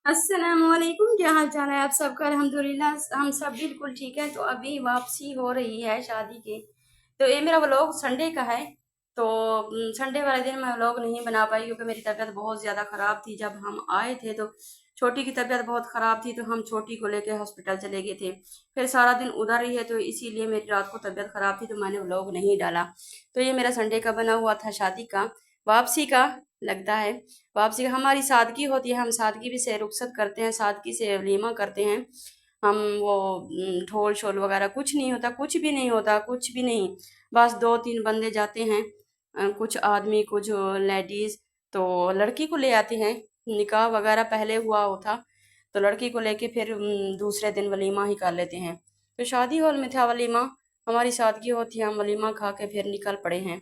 अस्सलाम वालेकुम, क्या हाल चाल है आप सबका। अल्हम्दुलिल्लाह हम सब बिल्कुल ठीक है। तो अभी वापसी हो रही है शादी की। तो ये मेरा व्लॉग संडे का है। तो संडे वाले दिन मैं व्लॉग नहीं बना पाई क्योंकि मेरी तबीयत बहुत ज़्यादा ख़राब थी। जब हम आए थे तो छोटी की तबीयत बहुत ख़राब थी, तो हम छोटी को लेके हॉस्पिटल चले गए थे। फिर सारा दिन उधर ही है, तो इसीलिए मेरी रात को तबीयत ख़राब थी, तो मैंने व्लॉग नहीं डाला। तो ये मेरा संडे का बना हुआ था शादी का, वापसी का लगता है। वापसी हमारी सादगी होती है, हम सादगी भी से रुखसत करते हैं, सादगी से वलीमा करते हैं। हम वो ढोल शोल वगैरह कुछ नहीं होता, कुछ भी नहीं होता, कुछ भी नहीं। बस दो तीन बंदे जाते हैं, कुछ आदमी कुछ लेडीज़, तो लड़की को ले आते हैं। निकाह वगैरह पहले हुआ होता, तो लड़की को लेके फिर दूसरे दिन वलीमा ही कर लेते हैं। तो शादी हॉल में था वलीमा, हमारी सादगी होती है, हम वलीमा खा के फिर निकल पड़े हैं।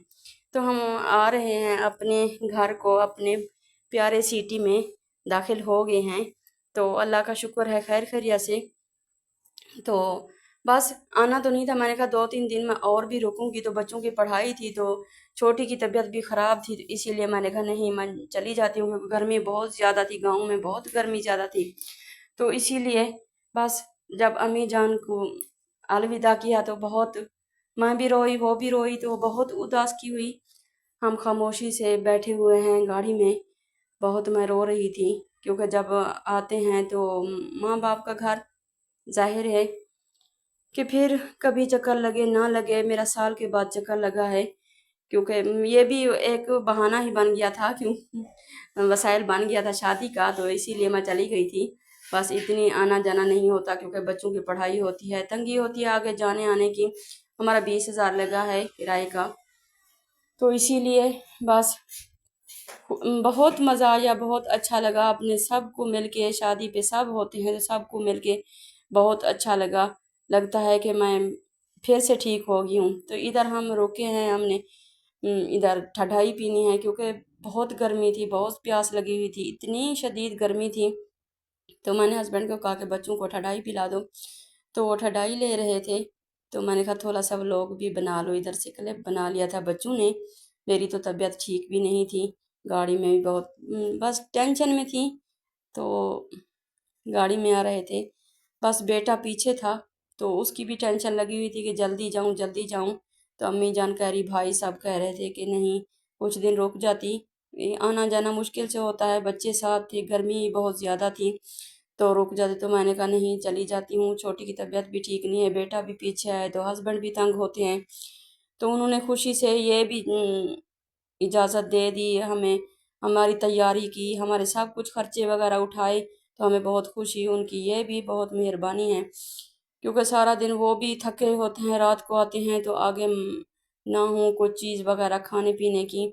तो हम आ रहे हैं अपने घर को, अपने प्यारे सिटी में दाखिल हो गए हैं। तो अल्लाह का शुक्र है खैर खैरियत से। तो बस आना तो नहीं था, मैंने कहा दो तीन दिन मैं और भी रुकूंगी, तो बच्चों की पढ़ाई थी, तो छोटी की तबीयत भी ख़राब थी, तो इसीलिए मैंने कहा नहीं मैं चली जाती हूँ, क्योंकि गर्मी बहुत ज़्यादा थी, गाँव में बहुत गर्मी ज़्यादा थी। तो इसीलिए बस जब अम्मी जान को अलविदा किया तो बहुत मैं भी रोई, वो भी रोई, तो बहुत उदास की हुई। हम खामोशी से बैठे हुए हैं गाड़ी में, बहुत मैं रो रही थी, क्योंकि जब आते हैं तो माँ बाप का घर, जाहिर है कि फिर कभी चक्कर लगे ना लगे। मेरा साल के बाद चक्कर लगा है, क्योंकि ये भी एक बहाना ही बन गया था, क्यों वसाइल बन गया था शादी का, तो इसीलिए मैं चली गई थी। बस इतनी आना जाना नहीं होता, क्योंकि बच्चों की पढ़ाई होती है, तंगी होती है आगे जाने आने की। हमारा 20,000 लगा है किराए का, तो इसीलिए बस बहुत मज़ा आया, बहुत अच्छा लगा। अपने सबको मिलके, शादी पे सब होते हैं तो सबको मिलके बहुत अच्छा लगा। लगता है कि मैं फिर से ठीक हो गई हूँ। तो इधर हम रुके हैं, हमने इधर ठंडाई पीनी है, क्योंकि बहुत गर्मी थी, बहुत प्यास लगी हुई थी, इतनी शदीद गर्मी थी। तो मैंने हस्बैंड को कहा कि बच्चों को ठंडाई पिला दो, तो वो ठंडाई ले रहे थे। तो मैंने कहा थोड़ा सा व्लॉग भी बना लो, इधर से क्लिप बना लिया था बच्चों ने। मेरी तो तबीयत ठीक भी नहीं थी, गाड़ी में भी बहुत बस टेंशन में थी। तो गाड़ी में आ रहे थे, बस बेटा पीछे था, तो उसकी भी टेंशन लगी हुई थी कि जल्दी जाऊं जल्दी जाऊं। तो अम्मी जान कह रही, भाई सब कह रहे थे कि नहीं कुछ दिन रुक जाती, ये आना जाना मुश्किल से होता है, बच्चे साथ थे, गर्मी बहुत ज़्यादा थी, तो रुक जाते। तो मैंने कहा नहीं चली जाती हूँ, छोटी की तबीयत भी ठीक नहीं है, बेटा भी पीछे है, तो हस्बैंड भी तंग होते हैं। तो उन्होंने खुशी से ये भी इजाज़त दे दी हमें, हमारी तैयारी की, हमारे सब कुछ खर्चे वगैरह उठाए, तो हमें बहुत खुशी, उनकी ये भी बहुत मेहरबानी है। क्योंकि सारा दिन वो भी थके होते हैं, रात को आते हैं, तो आगे ना हो कुछ चीज़ वगैरह खाने पीने की,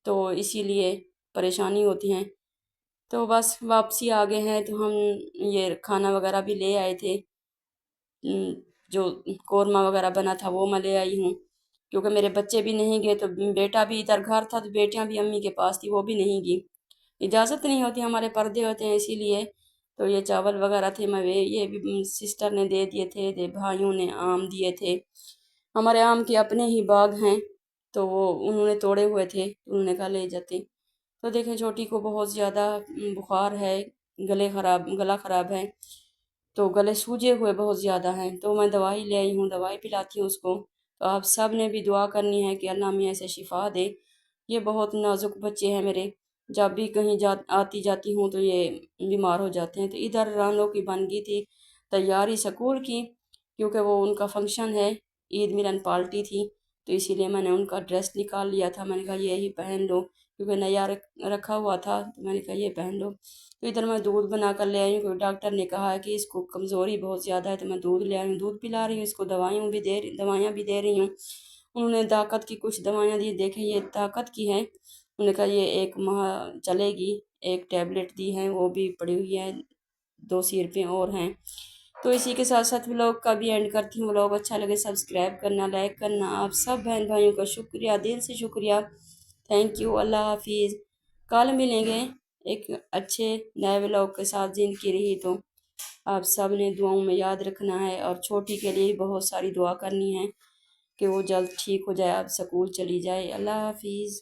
तो इसीलिए परेशानी होती है। तो बस वापसी आ गए हैं, तो हम ये खाना वगैरह भी ले आए थे। जो कौरमा वगैरह बना था वो मैं ले आई हूँ, क्योंकि मेरे बच्चे भी नहीं गए, तो बेटा भी इधर घर था, तो बेटियां भी अम्मी के पास थी, वो भी नहीं गई, इजाज़त नहीं होती, हमारे पर्दे होते हैं इसीलिए। तो ये चावल वगैरह थे, मैं ये भी सिस्टर ने दे दिए थे, भाइयों ने आम दिए थे, हमारे आम के अपने ही बाग हैं, तो वो उन्होंने तोड़े हुए थे, तो उन्होंने कहा ले जाते। तो देखें छोटी को बहुत ज़्यादा बुखार है, गला ख़राब है, तो गले सूजे हुए बहुत ज़्यादा हैं, तो मैं दवाई ले आई हूँ, दवाई पिलाती हूँ उसको। तो आप सब ने भी दुआ करनी है कि अल्लाह मियाँ इसे शिफा दे। ये बहुत नाजुक बच्चे हैं मेरे, जब भी कहीं आती जाती हूँ तो ये बीमार हो जाते हैं। तो इधर रानों की बन गई थी तैयारी स्कूल की, क्योंकि वो उनका फंक्शन है, ईद मिलन पार्टी थी, तो इसीलिए मैंने उनका ड्रेस निकाल लिया था। मैंने कहा ये ही पहन लो, क्योंकि नया रखा हुआ था, तो मैंने कहा ये पहन लो। तो इधर मैं दूध बना कर ले आई हूँ, क्योंकि डॉक्टर ने कहा है कि इसको कमज़ोरी बहुत ज़्यादा है, तो मैं दूध ले आई हूँ, दूध पिला रही हूँ इसको, दवाइयाँ भी दे रही हूँ। उन्होंने ताकत की कुछ दवाइयाँ दी, देखें ये ताकत की हैं, उन्होंने कहा ये 1 माह चलेगी। एक टैबलेट दी है, वो भी पड़ी हुई है, 2 सिरपें और हैं। तो इसी के साथ साथ व्लॉग का भी एंड करती हूँ। व्लॉग अच्छा लगे सब्सक्राइब करना, लाइक करना। आप सब बहन भाइयों का शुक्रिया, दिल से शुक्रिया, थैंक यू। अल्लाह हाफिज़। कल मिलेंगे एक अच्छे नए व्लॉग के साथ। ज़िंदगी रही तो आप सब ने दुआओं में याद रखना है, और छोटी के लिए बहुत सारी दुआ करनी है कि वो जल्द ठीक हो जाए, अब स्कूल चली जाए। अल्लाह हाफिज़।